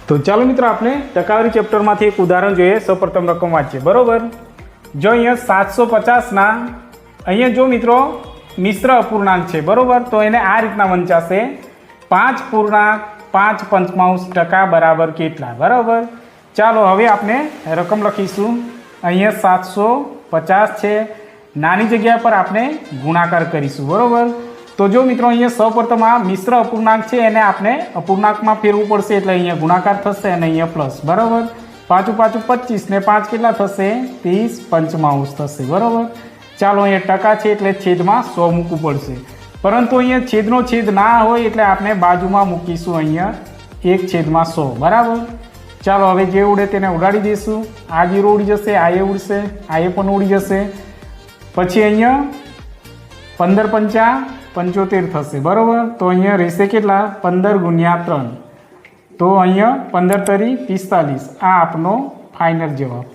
તો ચાલો મિત્રો આપણે ટકાવારી ચેપ્ટરમાંથી એક ઉદાહરણ જોઈએ। સૌપ્રથમ રકમ વાંચીએ બરોબર। જો અહીંયા 750ના અહીંયા જો મિત્રો મિશ્ર અપૂર્ણાંક છે બરોબર, તો એને આ રીતના વંચાશે 5.5 બરાબર કેટલા બરાબર। ચાલો હવે આપણે રકમ લખીશું। અહીંયા 750 છે, નાની જગ્યા પર આપણે ગુણાકાર કરીશું બરોબર। તો જો મિત્રો અહીંયા સૌપ્રથમ આ મિશ્ર અપૂર્ણાંક છે એને આપણે અપૂર્ણાંકમાં ફેરવું પડશે, એટલે અહીંયા ગુણાકાર થશે અને અહીંયા પ્લસ બરાબર। 5 5 25 ને 5 કેટલા થશે 30 પંચમાંશ થશે બરાબર। ચાલો અહીંયા ટકા છે એટલે છેદમાં 100 મૂકવું પડશે, પરંતુ અહીંયા છેદનો છેદ ના હોય એટલે આપણે બાજુમાં મૂકીશું અહીંયા 1/100 બરાબર। ચાલો હવે જે ઉડે તેને ઉડાડી દઈશું। આ 0 ઉડી જશે, આ એ ઉડશે, આ એ પણ ઉડી જશે। પછી અહીંયા 15 પંચા 75 થશે બરાબર। તો અહીંયા રહેશે કેટલા 15 × 3, તો અહીંયા 15 તરી 45। આ આપનો ફાઇનલ જવાબ।